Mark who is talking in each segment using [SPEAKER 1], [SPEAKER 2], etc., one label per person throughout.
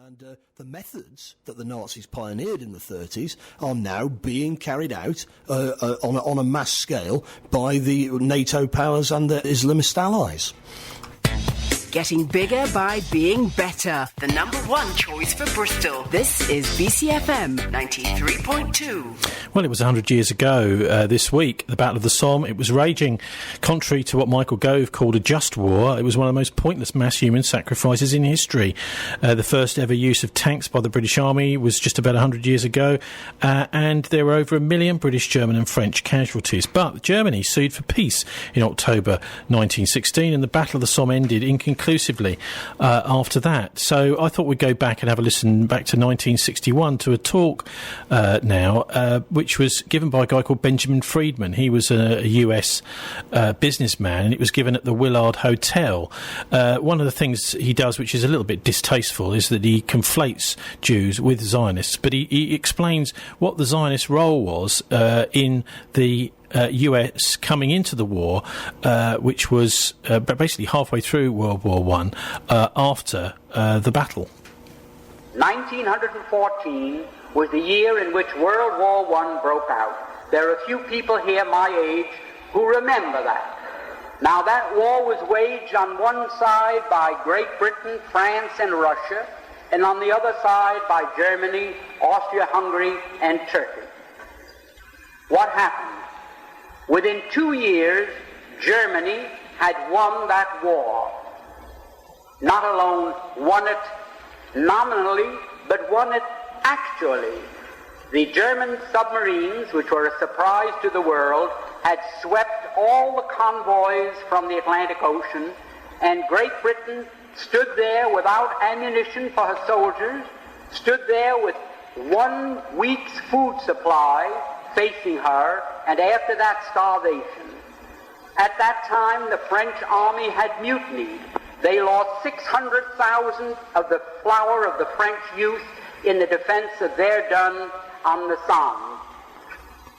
[SPEAKER 1] And the methods that the Nazis pioneered in the 30s are now being carried out on a mass scale by the NATO powers and their Islamist allies.
[SPEAKER 2] Getting bigger by being better. The number one choice for Bristol. This is BCFM 93.2.
[SPEAKER 3] Well, it was 100 years ago this week, the Battle of the Somme. It was raging contrary to what Michael Gove called a just war. It was one of the most pointless mass human sacrifices in history. The first ever use of tanks by the British Army was just about 100 years ago, and there were over 1 million British, German and French casualties. But Germany sued for peace in October 1916, and the Battle of the Somme ended inconclusively after that. So I thought we'd go back and have a listen back to 1961 to a talk which was given by a guy called Benjamin Freedman. He was a US businessman, and it was given at the Willard Hotel. One of the things he does, which is a little bit distasteful, is that he conflates Jews with Zionists, but he explains what the Zionist role was in the US coming into the war, which was basically halfway through World War I, after the battle.
[SPEAKER 4] 1914 was the year in which World War I broke out. There are a few people here my age who remember that. Now, that war was waged on one side by Great Britain, France, and Russia, and on the other side by Germany, Austria-Hungary, and Turkey. What happened? Within 2 years, Germany had won that war. Not alone won it nominally, but won it actually. The German submarines, which were a surprise to the world, had swept all the convoys from the Atlantic Ocean, and Great Britain stood there without ammunition for her soldiers, stood there with 1 week's food supply facing her, and after that, starvation. At that time, the French army had mutinied. They lost 600,000 of the flower of the French youth in the defense of Verdun on the Somme.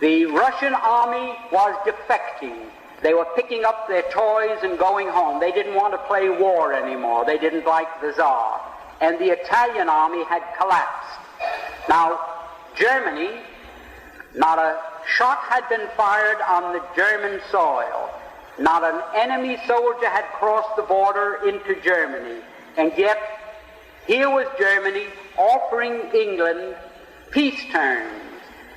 [SPEAKER 4] The Russian army was defecting. They were picking up their toys and going home. They didn't want to play war anymore. They didn't like the Tsar. And the Italian army had collapsed. Now, Germany, not a shot had been fired on the German soil. Not an enemy soldier had crossed the border into Germany. And yet, here was Germany offering England peace terms.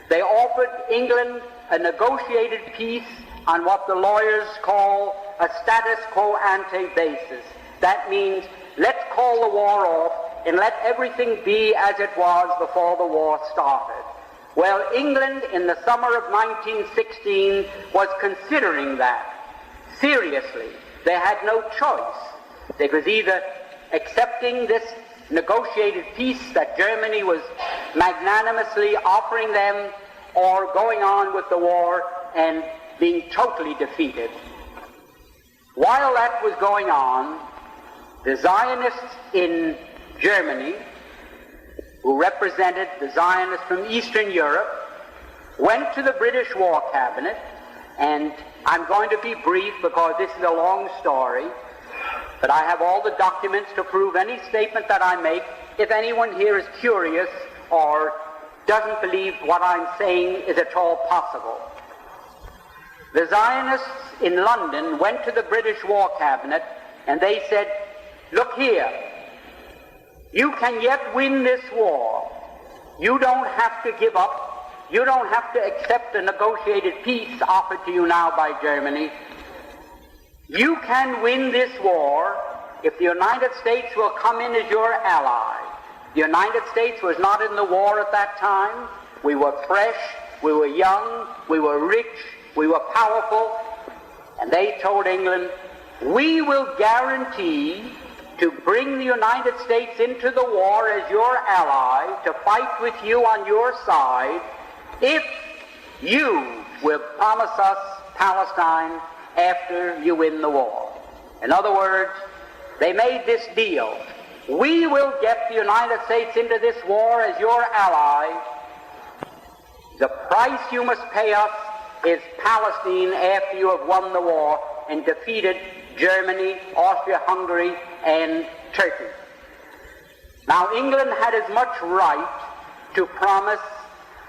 [SPEAKER 4] They offered England a negotiated peace on what the lawyers call a status quo ante basis. That means, let's call the war off and let everything be as it was before the war started. Well, England in the summer of 1916 was considering that seriously. They had no choice. They was either accepting this negotiated peace that Germany was magnanimously offering them, or going on with the war and being totally defeated. While that was going on, the Zionists in Germany, who represented the Zionists from Eastern Europe, went to the British War Cabinet, and I'm going to be brief because this is a long story, but I have all the documents to prove any statement that I make. If anyone here is curious or doesn't believe what I'm saying is at all possible. The Zionists in London went to the British War Cabinet and they said, look here, you can yet win this war. You don't have to give up. You don't have to accept a negotiated peace offered to you now by Germany. You can win this war if the United States will come in as your ally. The United States was not in the war at that time. We were fresh, we were young, we were rich, we were powerful. And they told England, we will guarantee to bring the United States into the war as your ally, to fight with you on your side, if you will promise us Palestine after you win the war. In other words, they made this deal. We will get the United States into this war as your ally. The price you must pay us is Palestine after you have won the war and defeated Germany, Austria-Hungary, and Turkey. Now, England had as much right to promise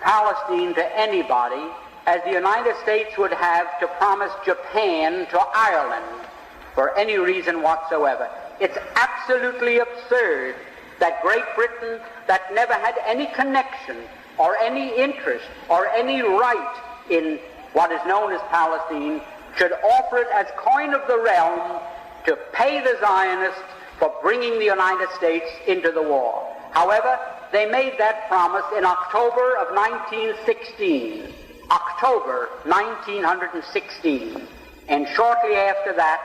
[SPEAKER 4] Palestine to anybody as the United States would have to promise Japan to Ireland for any reason whatsoever. It's absolutely absurd that Great Britain, that never had any connection or any interest or any right in what is known as Palestine, should offer it as coin of the realm to pay the Zionists for bringing the United States into the war. However, they made that promise in October of 1916. October 1916. And shortly after that,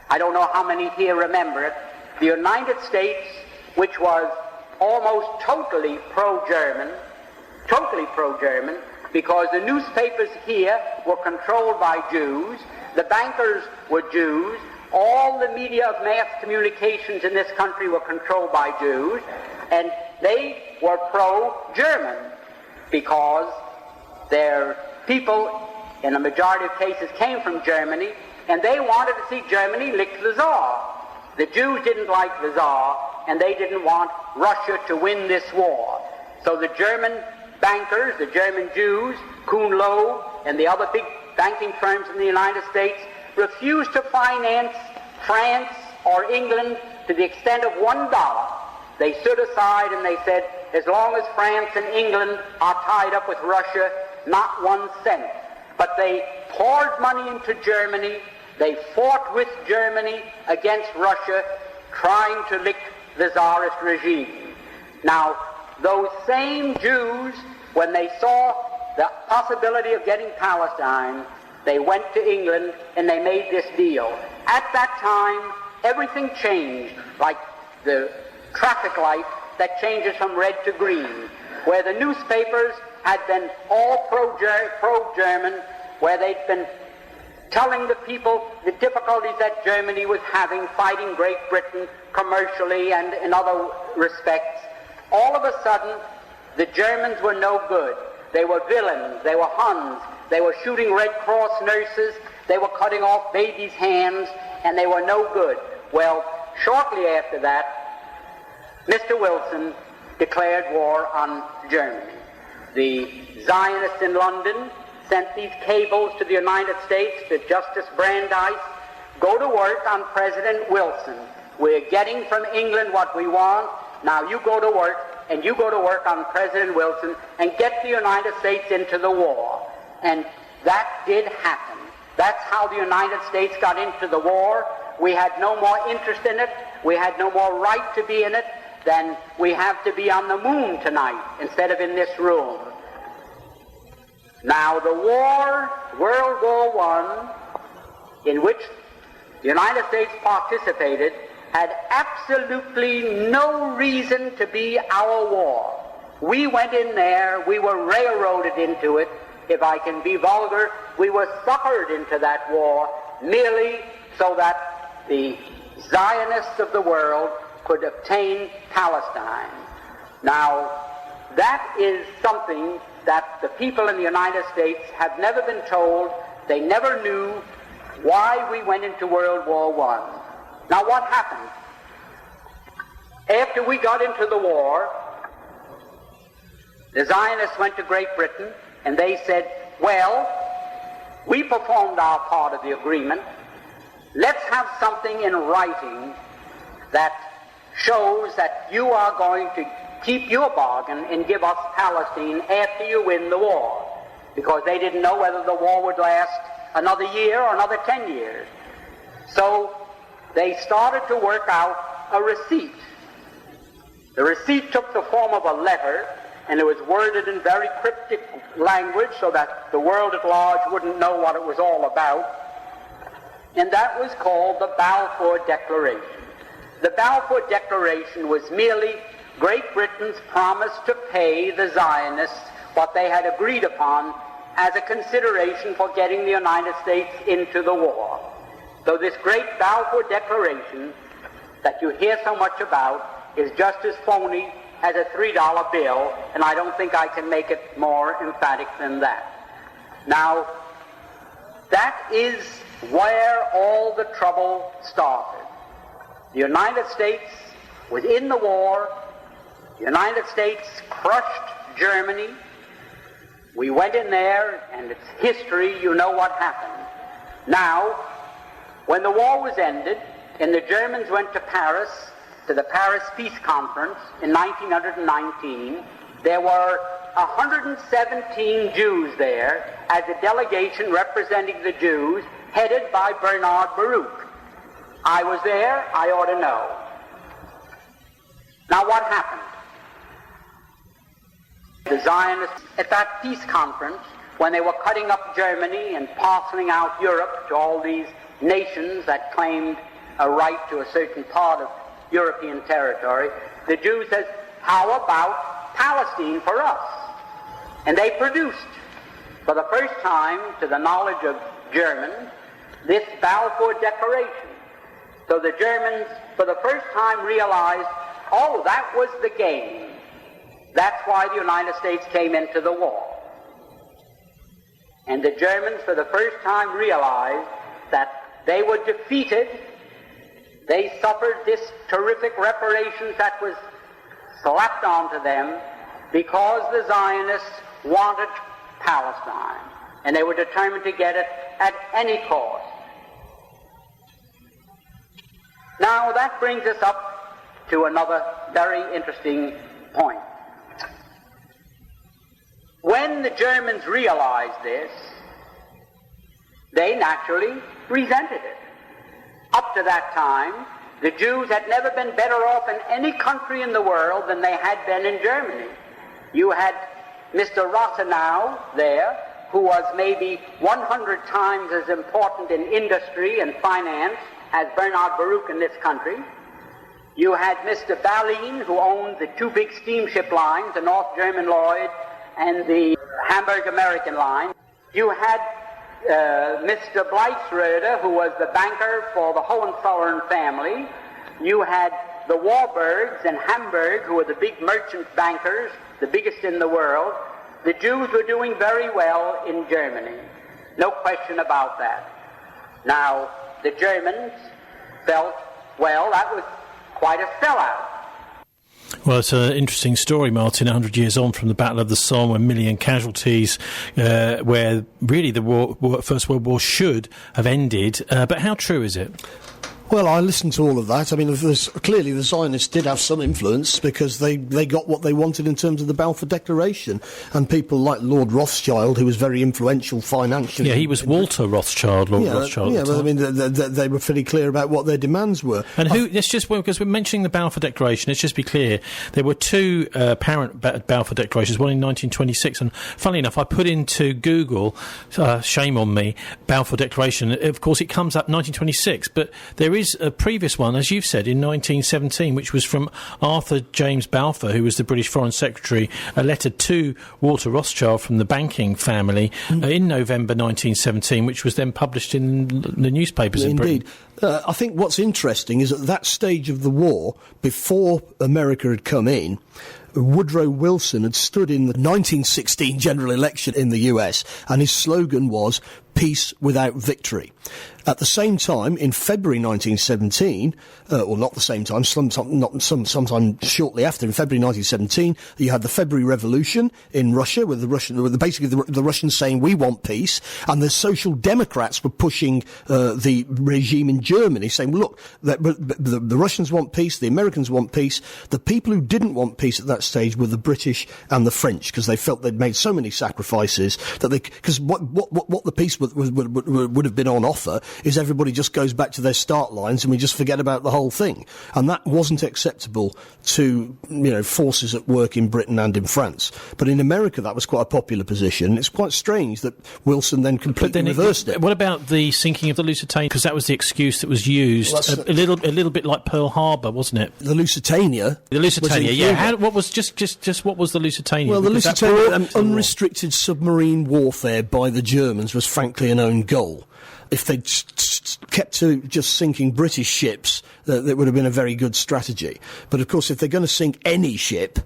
[SPEAKER 4] I don't know how many here remember it, the United States, which was almost totally pro-German, because the newspapers here were controlled by Jews, the bankers were Jews, all the media of mass communications in this country were controlled by Jews, and they were pro-German because their people, in a majority of cases, came from Germany, and they wanted to see Germany lick the Tsar. The Jews didn't like the Tsar, and they didn't want Russia to win this war. So the German bankers, the German Jews, Kuhn Loeb, and the other big banking firms in the United States refused to finance France or England to the extent of $1. They stood aside and they said, as long as France and England are tied up with Russia, not 1 cent. But they poured money into Germany. They fought with Germany against Russia, trying to lick the Tsarist regime. Now, those same Jews, when they saw the possibility of getting Palestine, they went to England and they made this deal. At that time, everything changed, like the traffic light that changes from red to green, where the newspapers had been all pro-German, where they'd been telling the people the difficulties that Germany was having fighting Great Britain commercially and in other respects. All of a sudden, the Germans were no good. They were villains. They were Huns. They were shooting Red Cross nurses. They were cutting off babies' hands, and they were no good. Well, shortly after that, Mr. Wilson declared war on Germany. The Zionists in London sent these cables to the United States, to Justice Brandeis, go to work on President Wilson. We're getting from England what we want. Now you go to work, and you go to work on President Wilson and get the United States into the war. And that did happen. That's how the United States got into the war. We had no more interest in it. We had no more right to be in it than we have to be on the moon tonight instead of in this room. Now the war, World War I, in which the United States participated, had absolutely no reason to be our war. We went in there, we were railroaded into it. If I can be vulgar, we were suckered into that war merely so that the Zionists of the world could obtain Palestine. Now, that is something that the people in the United States have never been told. They never knew why we went into World War I. Now, what happened? After we got into the war, the Zionists went to Great Britain and they said, well, we performed our part of the agreement. Let's have something in writing that shows that you are going to keep your bargain and give us Palestine after you win the war. Because they didn't know whether the war would last another year or another 10 years. So they started to work out a receipt. The receipt took the form of a letter, and it was worded in very cryptic language so that the world at large wouldn't know what it was all about. And that was called the Balfour Declaration. The Balfour Declaration was merely Great Britain's promise to pay the Zionists what they had agreed upon as a consideration for getting the United States into the war. So this great Balfour Declaration that you hear so much about is just as phony as a $3 bill, and I don't think I can make it more emphatic than that. Now, that is where all the trouble started. The United States was in the war. The United States crushed Germany. We went in there, and it's history, you know what happened. Now, when the war was ended, and the Germans went to Paris, to the Paris Peace Conference in 1919, there were 117 Jews there as a delegation representing the Jews, headed by Bernard Baruch. I was there, I ought to know. Now what happened? The Zionists at that peace conference, when they were cutting up Germany and parceling out Europe to all these nations that claimed a right to a certain part of European territory, the Jews said, how about Palestine for us? And they produced, for the first time, to the knowledge of Germans, this Balfour Declaration. So the Germans, for the first time, realized, oh, that was the game. That's why the United States came into the war. And the Germans, for the first time, realized that they were defeated. They suffered this terrific reparations that was slapped onto them because the Zionists wanted Palestine, and they were determined to get it at any cost. Now that brings us up to another very interesting point. When the Germans realized this, they naturally resented it. Up to that time, the Jews had never been better off in any country in the world than they had been in Germany. You had Mr. Rathenau there, who was maybe 100 times as important in industry and finance as Bernard Baruch in this country. You had Mr. Ballin, who owned the two big steamship lines, the North German Lloyd and the Hamburg American line. You had Mr. Bleichschroeder, who was the banker for the Hohenzollern family. You had the Warburgs in Hamburg, who were the big merchant bankers, the biggest in the world. The Jews were doing very well in Germany. No question about that. Now, the Germans felt, well, that was quite a sellout.
[SPEAKER 3] Well, it's an interesting story, Martin, 100 years on from the Battle of the Somme, 1 million casualties, where really the First World War should have ended. But how true is it?
[SPEAKER 1] Well, I listened to all of that. I mean, clearly the Zionists did have some influence because they got what they wanted in terms of the Balfour Declaration. And people like Lord Rothschild, who was very influential financially.
[SPEAKER 3] Yeah, he was Walter Rothschild, Rothschild.
[SPEAKER 1] Yeah, but I mean, they were pretty clear about what their demands were.
[SPEAKER 3] And because we're mentioning the Balfour Declaration, let's just be clear. There were two apparent Balfour Declarations, one in 1926. And funnily enough, I put into Google, shame on me, Balfour Declaration. Of course, it comes up 1926, but there is a previous one, as you've said, in 1917, which was from Arthur James Balfour, who was the British Foreign Secretary, a letter to Walter Rothschild from the banking family in November 1917, which was then published in the newspapers in Britain.
[SPEAKER 1] Indeed. I think what's interesting is at that stage of the war, before America had come in, Woodrow Wilson had stood in the 1916 general election in the US, and his slogan was "Peace without victory." At the same time, in February 1917, or not the same time, sometime shortly after, in February 1917, you had the February Revolution in Russia, with the Russians saying we want peace, and the Social Democrats were pushing the regime in Germany, saying, well, look, the Russians want peace, the Americans want peace. The people who didn't want peace at that stage were the British and the French, because they felt they'd made so many sacrifices that because what the peace would have been on offer is everybody just goes back to their start lines and we just forget about the whole thing. And that wasn't acceptable to, forces at work in Britain and in France. But in America, that was quite a popular position. It's quite strange that Wilson then completely reversed it.
[SPEAKER 3] What about the sinking of the Lusitania? Because that was the excuse that was used. Well, a little bit like Pearl Harbor, wasn't it?
[SPEAKER 1] The Lusitania.
[SPEAKER 3] Yeah. What was what was the Lusitania?
[SPEAKER 1] Well, the Lusitania, unrestricted submarine warfare by the Germans was frankly an own goal. If they'd kept to just sinking British ships, that would have been a very good strategy. But of course, if they're going to sink any ship,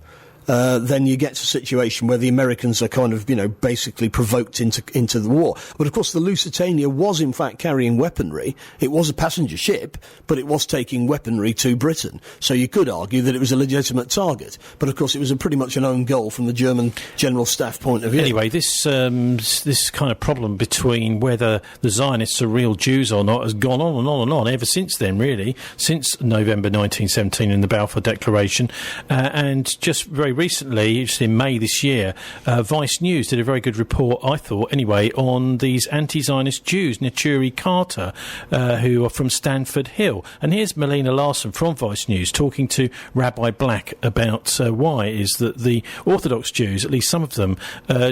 [SPEAKER 1] then you get to a situation where the Americans are kind of, basically provoked into the war. But of course the Lusitania was in fact carrying weaponry. It was a passenger ship, but it was taking weaponry to Britain. So you could argue that it was a legitimate target. But of course it was pretty much an own goal from the German General Staff point of view.
[SPEAKER 3] Anyway, this kind of problem between whether the Zionists are real Jews or not has gone on and on and on ever since then, really, since November 1917 in the Balfour Declaration. And just very recently, just in May this year, Vice News did a very good report, I thought, anyway, on these anti-Zionist Jews, Neturei Karta, who are from Stanford Hill. And here's Milène Larsson from Vice News talking to Rabbi Black about why it is that the Orthodox Jews, at least some of them,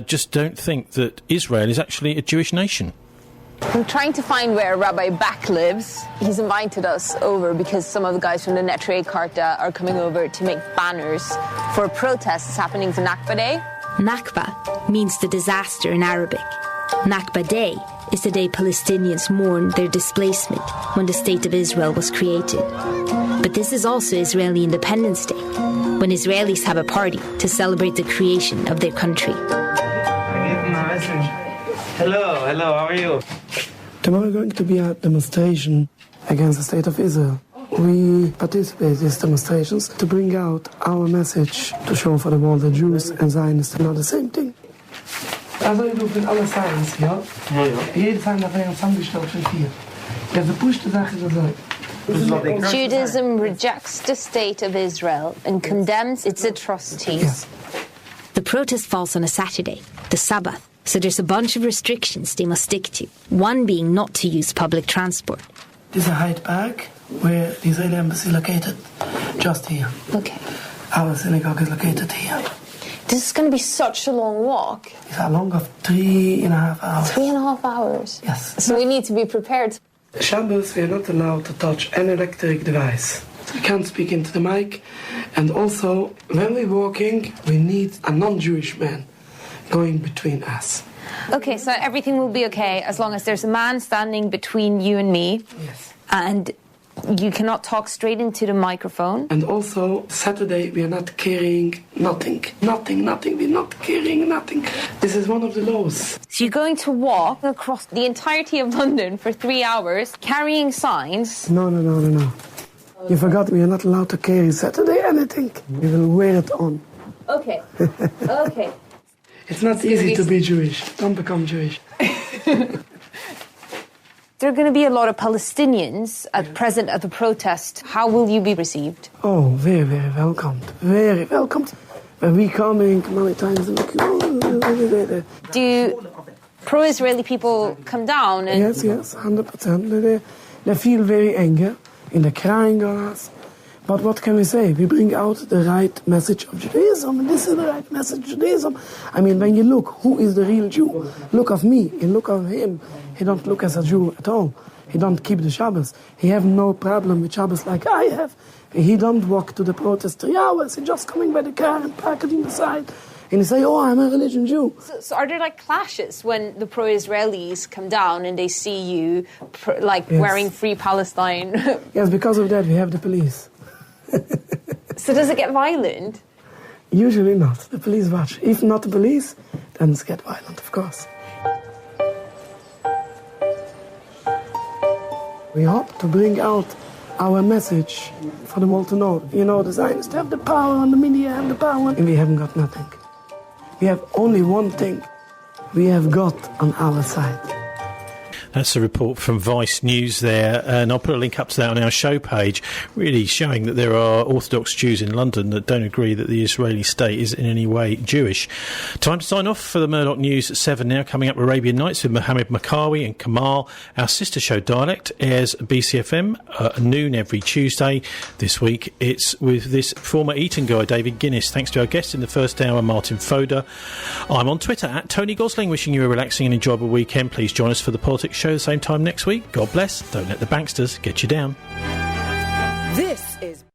[SPEAKER 3] just don't think that Israel is actually a Jewish nation.
[SPEAKER 5] I'm trying to find where Rabbi Bach lives. He's invited us over because some of the guys from the Neturei Karta are coming over to make banners for a protest that's happening for Nakba Day.
[SPEAKER 6] Nakba means the disaster in Arabic. Nakba Day is the day Palestinians mourn their displacement when the State of Israel was created. But this is also Israeli Independence Day, when Israelis have a party to celebrate the creation of their country.
[SPEAKER 7] Hello, how are you?
[SPEAKER 8] Tomorrow we're going to be a demonstration against the State of Israel. We participate in these demonstrations to bring out our message, to show for the world that Jews and Zionists are not the same thing. Also, ich rufe in alle Science, ja? Jede Zeit nach einem zusammengestellt von 4. Ja, die pushte Sache so.
[SPEAKER 5] Judaism rejects the State of Israel and condemns its atrocities.
[SPEAKER 8] Yes.
[SPEAKER 6] The protest falls on a Saturday, the Sabbath, so there's a bunch of restrictions they must stick to, one being not to use public transport.
[SPEAKER 8] There's a Hyde Park where the Israeli embassy is located, just here.
[SPEAKER 5] Okay.
[SPEAKER 8] Our synagogue is located here.
[SPEAKER 5] This is going to be such a long walk.
[SPEAKER 8] It's a long of 3.5 hours.
[SPEAKER 5] 3.5 hours?
[SPEAKER 8] Yes.
[SPEAKER 5] So we need to be prepared.
[SPEAKER 8] Shabbos, we are not allowed to touch an electric device. We can't speak into the mic. And also, when we're walking, we need a non-Jewish man going between us.
[SPEAKER 5] Okay, so everything will be okay as long as there's a man standing between you and me.
[SPEAKER 8] Yes.
[SPEAKER 5] And you cannot talk straight into the microphone.
[SPEAKER 8] And also, Saturday, we are not carrying nothing. Nothing. We're not carrying nothing. This is one of the laws.
[SPEAKER 5] So you're going to walk across the entirety of London for 3 hours, carrying signs.
[SPEAKER 8] No. You forgot we are not allowed to carry Saturday anything. We will wear it on.
[SPEAKER 5] Okay. Okay.
[SPEAKER 8] It's not easy to be Jewish. Don't become Jewish.
[SPEAKER 5] There are going to be a lot of Palestinians present at the protest. How will you be received?
[SPEAKER 8] Oh, very, very welcomed. Very welcomed. When we coming many times,
[SPEAKER 5] Do pro-Israeli people come down? And
[SPEAKER 8] yes, 100%. They feel very angry, and they're crying on us. But what can we say? We bring out the right message of Judaism, and this is the right message of Judaism. I mean, when you look, who is the real Jew? Look of me, and look of him. He don't look as a Jew at all. He don't keep the Shabbos. He have no problem with Shabbos like I have. He don't walk to the protest 3 hours. He just coming by the car and park it in the side. And he say, oh, I'm a religious Jew.
[SPEAKER 5] So are there like clashes when the pro-Israelis come down and they see you
[SPEAKER 8] Yes.
[SPEAKER 5] wearing Free Palestine?
[SPEAKER 8] Yes, because of that we have the police.
[SPEAKER 5] So does it get violent?
[SPEAKER 8] Usually not. The police watch. If not the police, then it's get violent, of course. We hope to bring out our message for the world to know. You know, the Zionists have the power, and the media have the power, and we haven't got nothing. We have only one thing. We have God on our side.
[SPEAKER 3] That's a report from Vice News there, and I'll put a link up to that on our show page, really showing that there are Orthodox Jews in London that don't agree that the Israeli state is in any way Jewish. Time to sign off for the Murdoch News at 7 now. Coming up, Arabian Nights with Mohammed Makawi and Kamal. Our sister show Dialect airs BCFM at noon every Tuesday. This week it's with this former Eton guy, David Guinness. Thanks to our guest in the first hour, Martin Foda. I'm on Twitter at Tony Gosling, wishing you a relaxing and enjoyable weekend. Please join us for the Politics Show the same time next week. God bless. Don't let the banksters get you down.